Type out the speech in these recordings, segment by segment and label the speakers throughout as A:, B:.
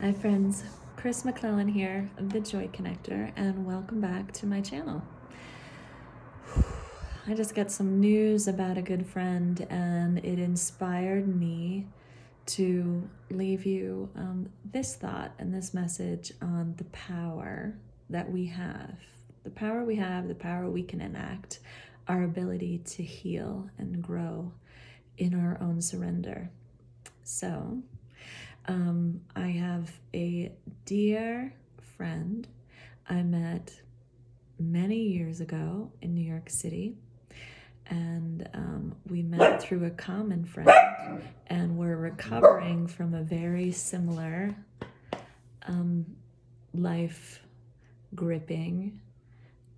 A: Hi friends, Chris McClellan here, the JOYConnector, and welcome back to my channel. I just got some news about a good friend and it inspired me to leave you this thought and this message on the power that we have. The power we have, the power we can enact, our ability to heal and grow in our own surrender. So, I have a dear friend I met many years ago in New York City, and we met through a common friend, and we're recovering from a very similar life-gripping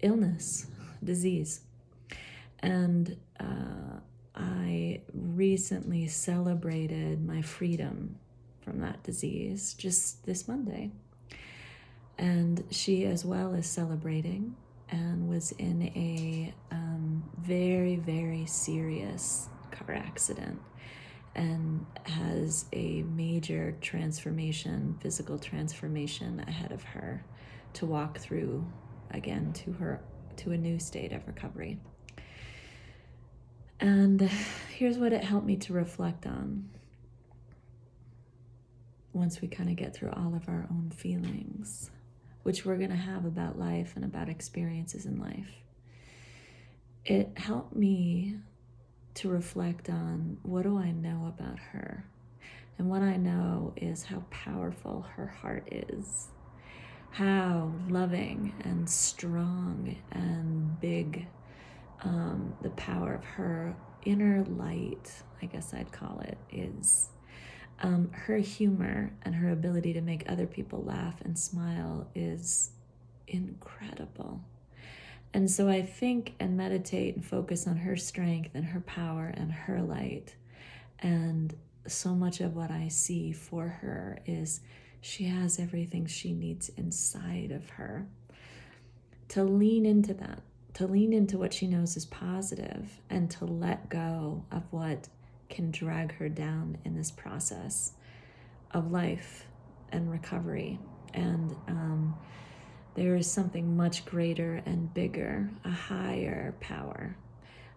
A: illness, disease. And I recently celebrated my freedom from that disease just this Monday. And she as well is celebrating and was in a very, very serious car accident and has a major transformation, physical transformation ahead of her to walk through again to a new state of recovery. And here's what it helped me to reflect on once we kind of get through all of our own feelings, which we're going to have about life and about experiences in life. It helped me to reflect on, what do I know about her? And what I know is how powerful her heart is, how loving and strong and big the power of her inner light, I guess I'd call it, is. Her humor and her ability to make other people laugh and smile is incredible. And so I think and meditate and focus on her strength and her power and her light. And so much of what I see for her is she has everything she needs inside of her. To lean into that, to lean into what she knows is positive, and to let go of what can drag her down in this process of life and recovery. And there is something much greater and bigger, a higher power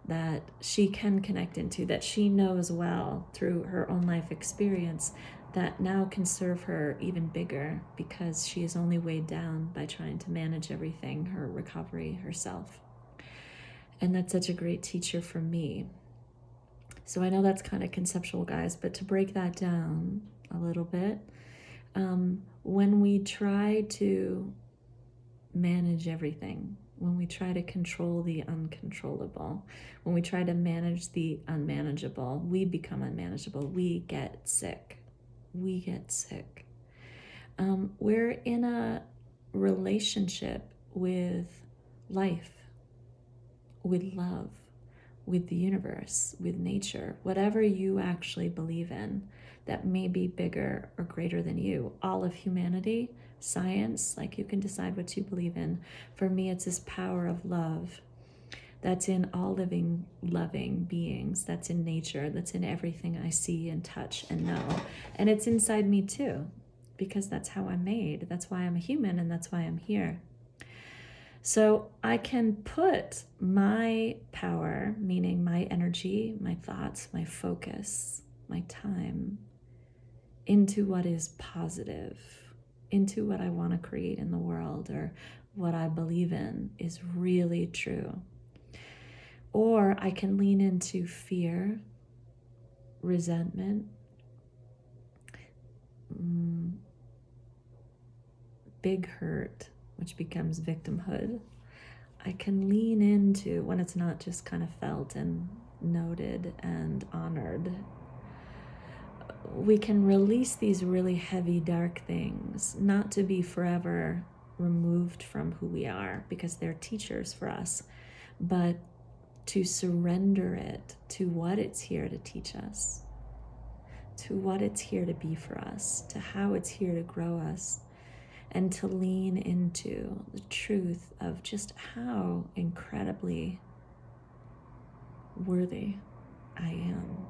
A: that she can connect into, that she knows well through her own life experience, that now can serve her even bigger because she is only weighed down by trying to manage everything, her recovery herself. And that's such a great teacher for me. So I know that's kind of conceptual, guys, but to break that down a little bit, when we try to manage everything, when we try to control the uncontrollable, when we try to manage the unmanageable, we become unmanageable. We get sick. We get sick. We're in a relationship with life, with love, with the universe, with nature, whatever you actually believe in that may be bigger or greater than you. All of humanity, science, like you can decide what you believe in. For me, it's this power of love that's in all living, loving beings, that's in nature, that's in everything I see and touch and know. And it's inside me too, because that's how I'm made. That's why I'm a human, and that's why I'm here. So I can put my power, meaning my energy, my thoughts, my focus, my time, into what is positive, into what I want to create in the world, or what I believe in is really true. Or I can lean into fear, resentment, big hurt, which becomes victimhood. I can lean into when it's not just kind of felt and noted and honored. We can release these really heavy, dark things, not to be forever removed from who we are because they're teachers for us, but to surrender it to what it's here to teach us, to what it's here to be for us, to how it's here to grow us, and to lean into the truth of just how incredibly worthy I am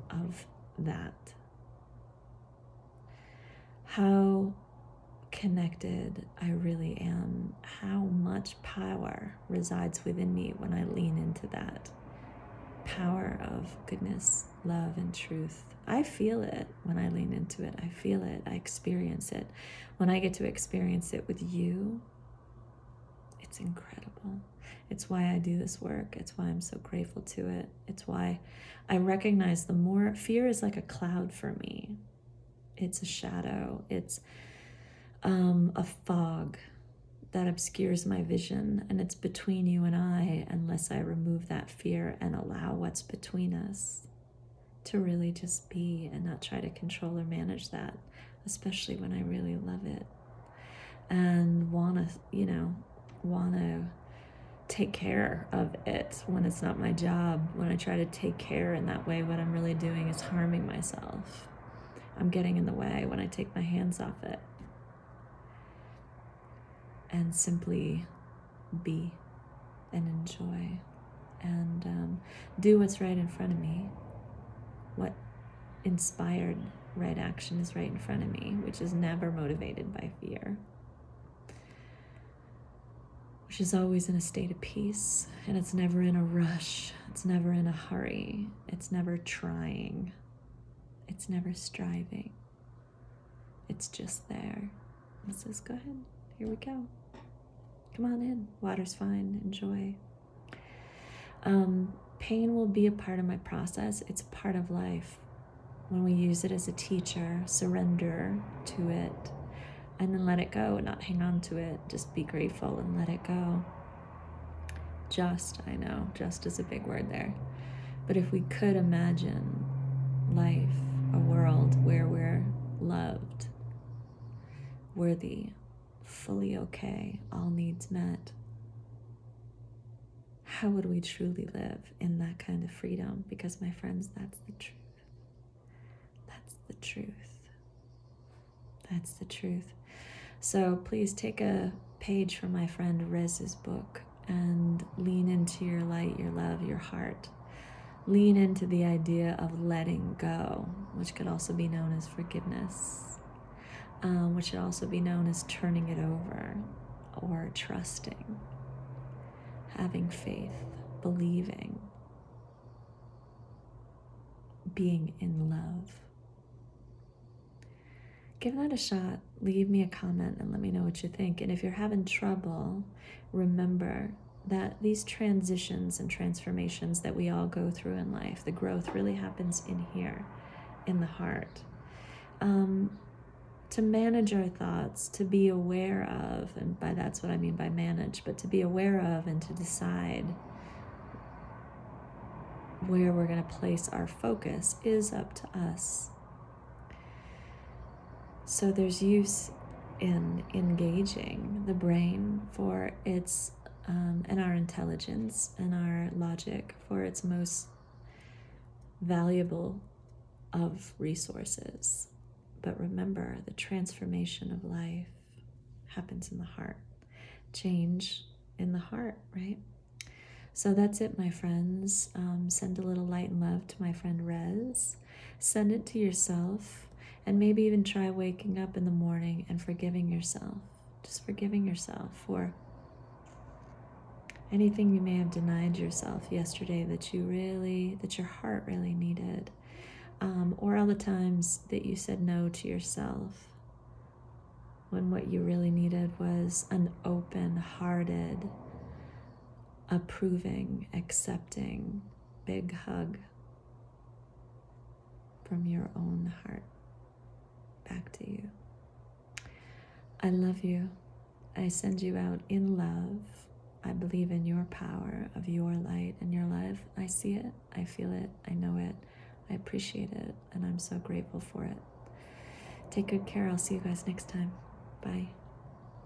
A: of that. How connected I really am, how much power resides within me when I lean into that power of goodness, love, and truth. I feel it when I lean into it. I feel it. I experience it. When I get to experience it with you, it's incredible. It's why I do this work. It's why I'm so grateful to it. It's why I recognize the more fear is like a cloud for me. It's a shadow. It's a fog that obscures my vision, and it's between you and I unless I remove that fear and allow what's between us to really just be and not try to control or manage that, especially when I really love it and want to take care of it when it's not my job. When I try to take care in that way, what I'm really doing is harming myself. I'm getting in the way when I take my hands off it and simply be and enjoy and do what's right in front of me. What inspired right action is right in front of me, which is never motivated by fear, which is always in a state of peace, and it's never in a rush. It's never in a hurry. It's never trying. It's never striving. It's just there. It says, go ahead, here we go. Come on in. Water's fine. Enjoy. Pain will be a part of my process. It's a part of life. When we use it as a teacher, surrender to it, and then let it go and not hang on to it. Just be grateful and let it go. I know, just is a big word there. But if we could imagine life, a world where we're loved, worthy, fully okay, all needs met, how would we truly live in that kind of freedom? Because, my friends, that's the truth. That's the truth. That's the truth. So please take a page from my friend Rez's book and lean into your light, your love, your heart. Lean into the idea of letting go, which could also be known as forgiveness, which should also be known as turning it over or trusting, having faith, believing, being in love. Give that a shot. Leave me a comment and let me know what you think. And if you're having trouble, remember that these transitions and transformations that we all go through in life, the growth really happens in here, in the heart. To manage our thoughts, to be aware of, and by that's what I mean by manage, but to be aware of and to decide where we're going to place our focus is up to us. So there's use in engaging the brain for its, and our intelligence and our logic for its most valuable of resources. But remember, the transformation of life happens in the heart. Change in the heart, right? So that's it, my friends. Send a little light and love to my friend Rez. Send it to yourself, and maybe even try waking up in the morning and forgiving yourself. Just forgiving yourself for anything you may have denied yourself yesterday that your heart really needed. Or all the times that you said no to yourself when what you really needed was an open-hearted, approving, accepting, big hug from your own heart back to you. I love you. I send you out in love. I believe in your power of your light and your life. I see it. I feel it. I know it. I appreciate it, and I'm so grateful for it. Take good care. I'll see you guys next time. Bye.